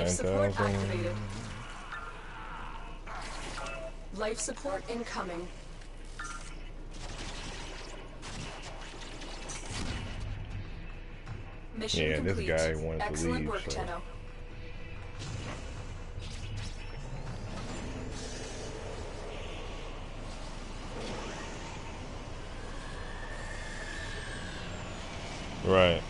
Life support 9,000. activated. Life support incoming. Mission Yeah, this complete. guy wanted to Excellent leave, work, so. Tenno. Right.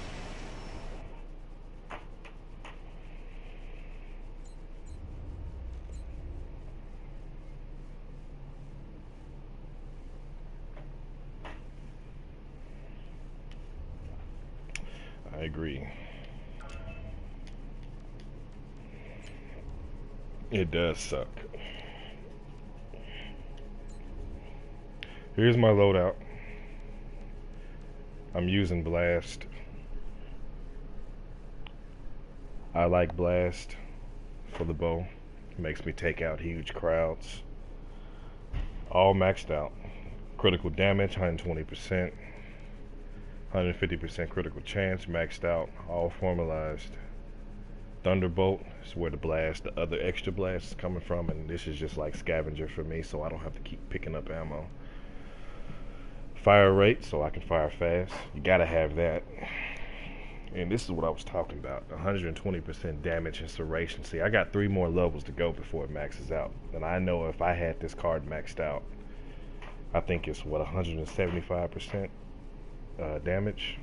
I agree. It does suck. Here's my loadout. I'm using Blast. I like Blast for the bow. Makes me take out huge crowds. All maxed out. Critical damage, 120%. 150% critical chance, maxed out. All formalized. Thunderbolt is where the other extra blast is coming from, and this is just like scavenger for me, so I don't have to keep picking up ammo. Fire rate, so I can fire fast. You gotta have that. And this is what I was talking about, 120% damage and serration. See, I got 3 more levels to go before it maxes out. And I know if I had this card maxed out, I think it's, what, 175% damage?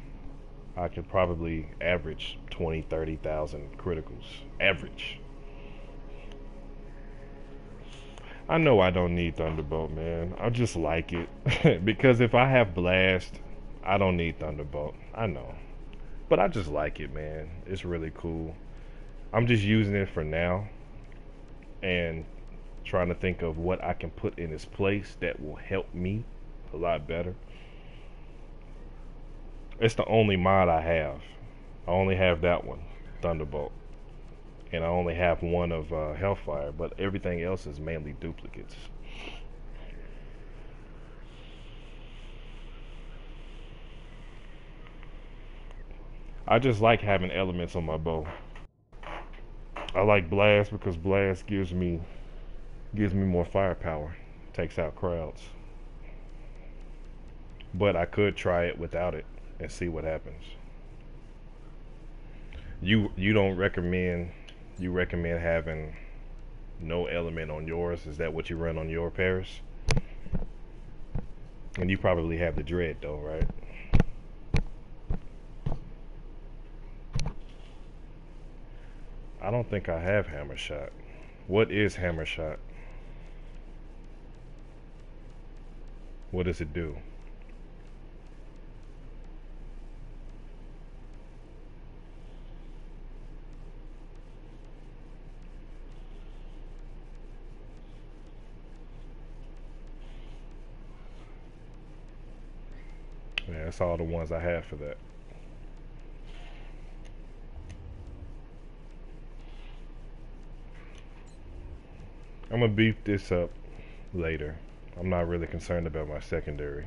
I could probably average 20, 30,000 criticals. Average. I know I don't need Thunderbolt, man. I just like it. Because if I have Blast, I don't need Thunderbolt. I know. But I just like it, man. It's really cool. I'm just using it for now and trying to think of what I can put in its place that will help me a lot better. It's the only mod I have. I only have that one, Thunderbolt. And I only have one of Hellfire, but everything else is mainly duplicates. I just like having elements on my bow. I like Blast because Blast gives me more firepower. Takes out crowds. But I could try it without it and see what happens. You don't recommend you recommend having no element on yours? Is that what you run on your Paris? And you probably have the Dread though, right? I don't think I have Hammer Shot. What is Hammer Shot? What does it do? Yeah, that's all the ones I have for that. I'm gonna beef this up later. I'm not really concerned about my secondary.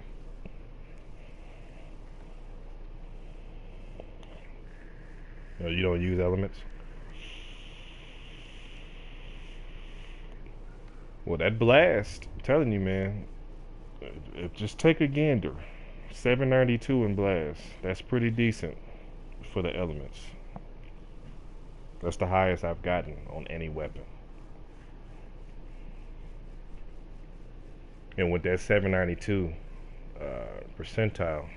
You don't use elements? Well, that Blast, I'm telling you, man, just take a gander. 792 in Blast. That's pretty decent for the elements. That's the highest I've gotten on any weapon. And with that 792 percentile,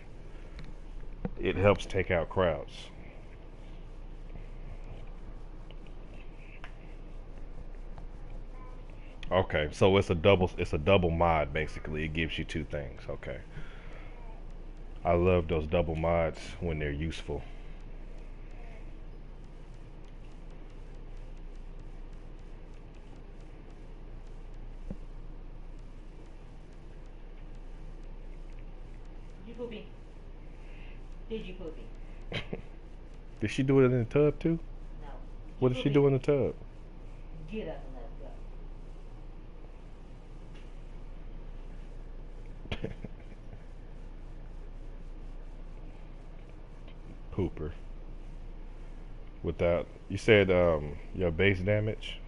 it helps take out crowds. Okay, so it's a double mod basically. It gives you 2 things. Okay. I love those double mods when they're useful. You pooping? Did you pooping? Did she do it in the tub too? No. What did she do in the tub? Get up and let's go. Pooper. Without, you said your base damage.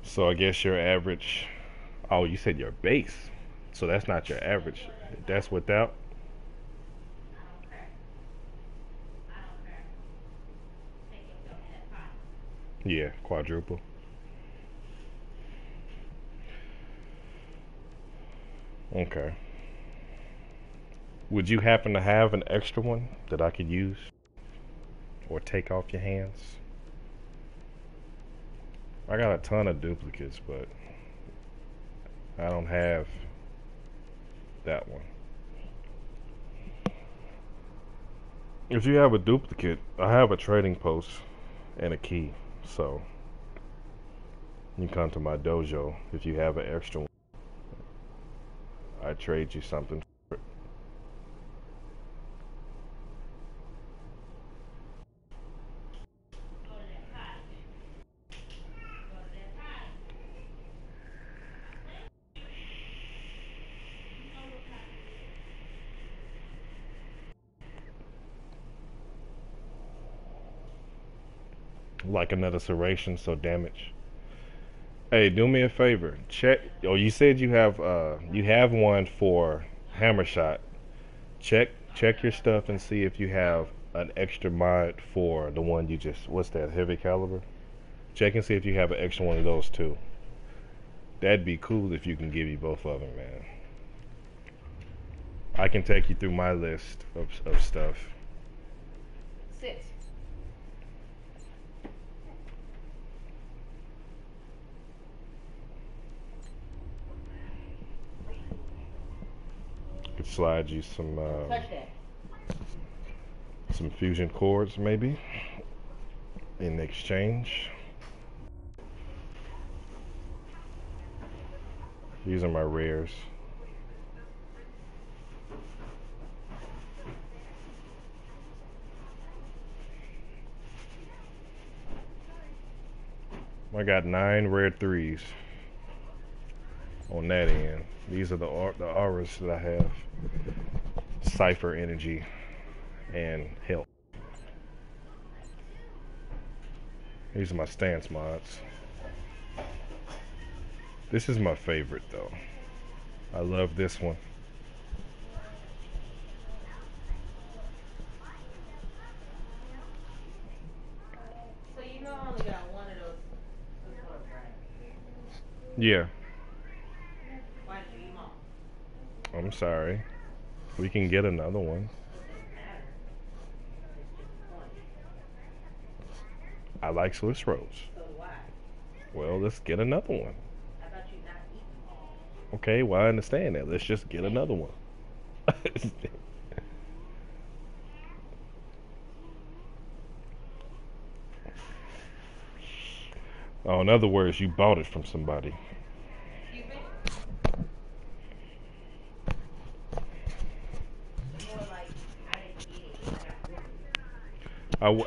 So I guess your average. Oh, you said your base. So that's not your average. That's without. Yeah, quadruple. Okay. Would you happen to have an extra one that I could use or take off your hands? I got a ton of duplicates, but I don't have that one. If you have a duplicate, I have a trading post and a key, so you can come to my dojo if you have an extra one. I trade you something for it. Like another serration, so damage. Hey, do me a favor. Check. Oh, you said you have one for hammer shot. Check your stuff and see if you have an extra mod for the one you just. What's that? Heavy caliber. Check and see if you have an extra one of those too. That'd be cool if you can give me both of them, man. I can take you through my list of stuff. Sit. Could slide you some Touch that. some fusion cords maybe in exchange. These are my rares. I got 9 rare 3s on that end. These are the auras that I have. Cipher energy and health. These are my stance mods. This is my favorite though. I love this one. So you know I only got one of those ones, right? Yeah, Why did you eat them all? I'm sorry. We can get another one. Doesn't matter. It's just one. I like Swiss rolls. So do I. Well, let's get another one. How about you not eat them all? Okay, well, I understand that. Let's just get another one. Oh, in other words, you bought it from somebody. Excuse me? More like I didn't eat it. I got rid of it. I, w-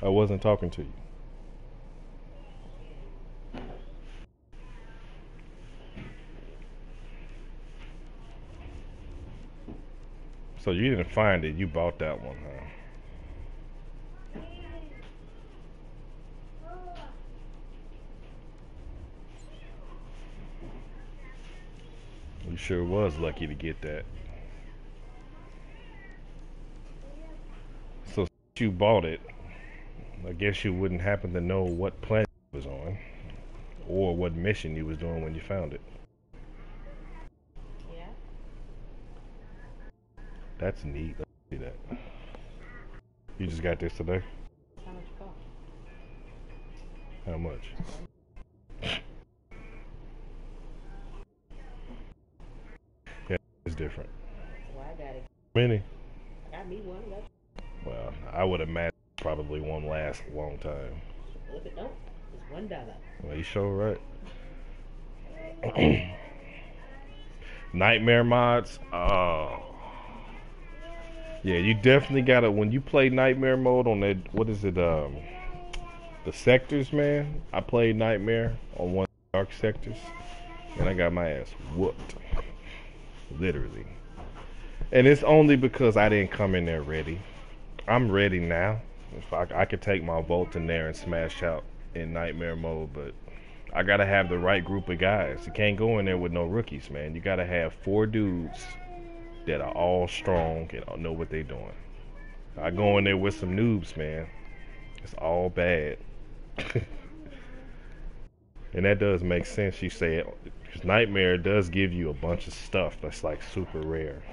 I wasn't talking to you. So you didn't find it, you bought that one, huh? You sure was lucky to get that. So since you bought it, I guess you wouldn't happen to know what planet it was on or what mission you was doing when you found it. Yeah? That's neat. Let's see that. You just got this today? How much it cost? How much? Yeah, it's different. Well, I got it. Many? I got me one. That's Well, I would imagine probably won't last a long time. well, if it don't, it's $1. Well, you sure right. Nightmare mods. Oh. Yeah, you definitely gotta, when you play Nightmare mode on that, what is it, the sectors, man? I played Nightmare on one dark sectors, and I got my ass whooped. Literally. And it's only because I didn't come in there ready. I'm ready now. If I could take my Volt in there and smash out in nightmare mode, but I gotta have the right group of guys. You can't go in there with no rookies, man. You gotta have 4 dudes that are all strong and know what they're doing. I go in there with some noobs, man. It's all bad. And that does make sense, you say it. Because Nightmare does give you a bunch of stuff that's like super rare.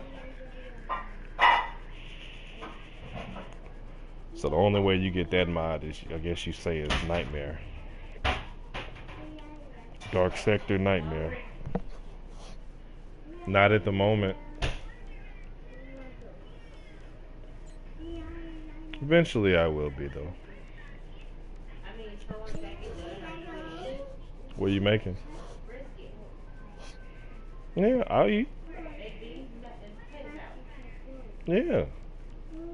So the only way you get that mod is, I guess you say, is Nightmare. Dark Sector Nightmare. Not at the moment. Eventually I will be, though. What are you making? Yeah, I'll eat. Yeah.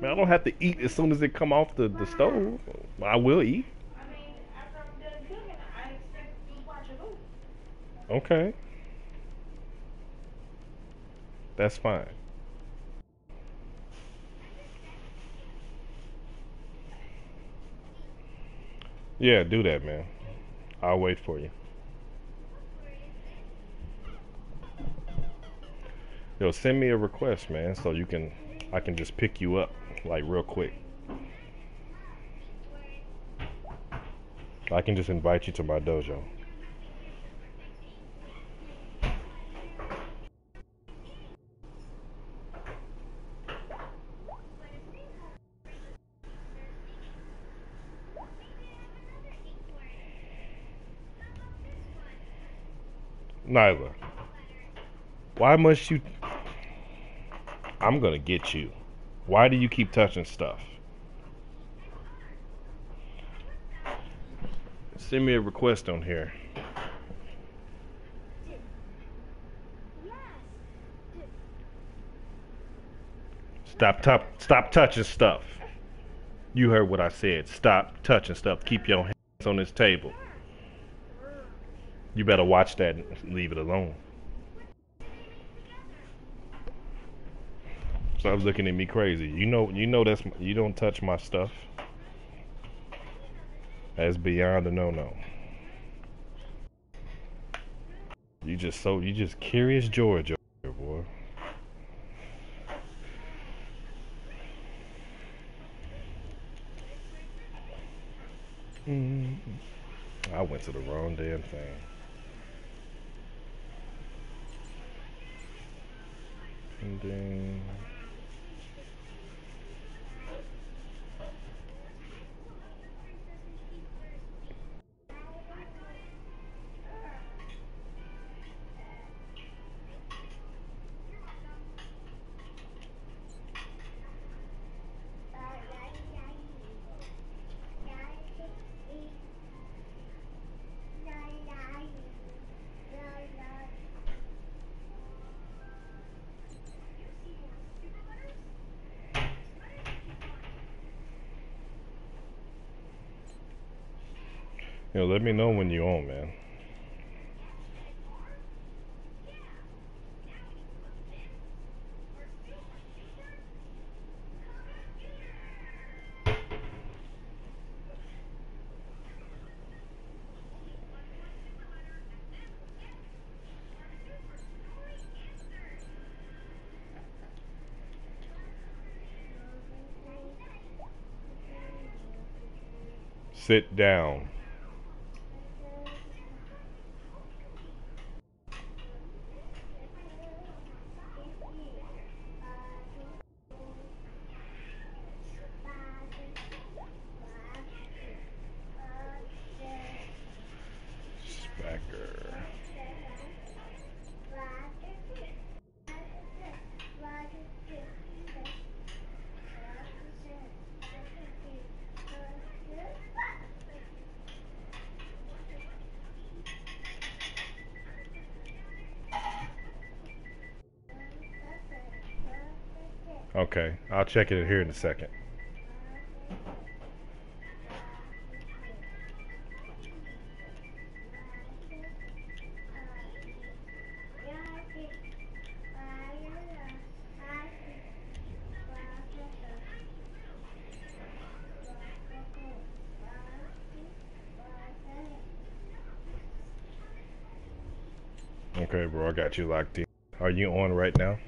Man, I don't have to eat as soon as it come off the stove. I will eat. Okay. That's fine. Yeah, do that, man. I'll wait for you. Yo, send me a request, man, so I can just pick you up, like, real quick. I can just invite you to my dojo. Nyla, why must you... I'm gonna get you. Why do you keep touching stuff? Send me a request on here. Stop touching stuff. You heard what I said. Stop touching stuff. Keep your hands on this table. You better watch that and leave it alone. Stop looking at me crazy. You know that's you don't touch my stuff. That's beyond a no-no. You just curious George over here, boy. I went to the wrong damn thing. And then let me know when you're on, man. Sit down. Okay, I'll check it here in a second. Okay, bro, I got you locked in. Are you on right now?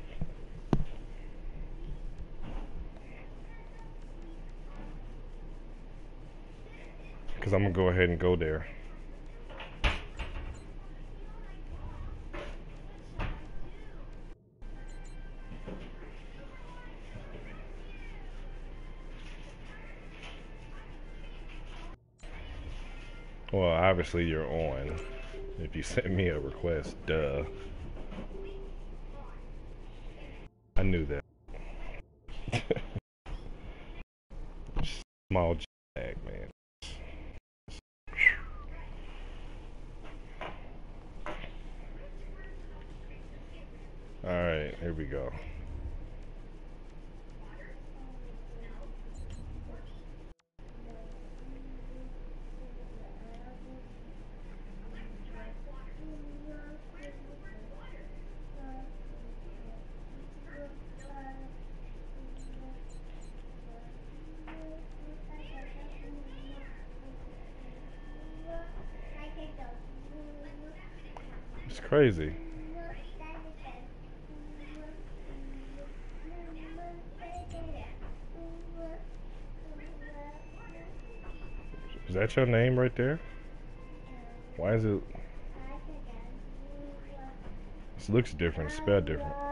Because I'm going to go ahead and go there. Well, obviously you're on. If you sent me a request, duh. I knew that. Small jag, man. Alright, here we go. It's crazy. Is that your name right there? Why is it... This looks different, spelled different.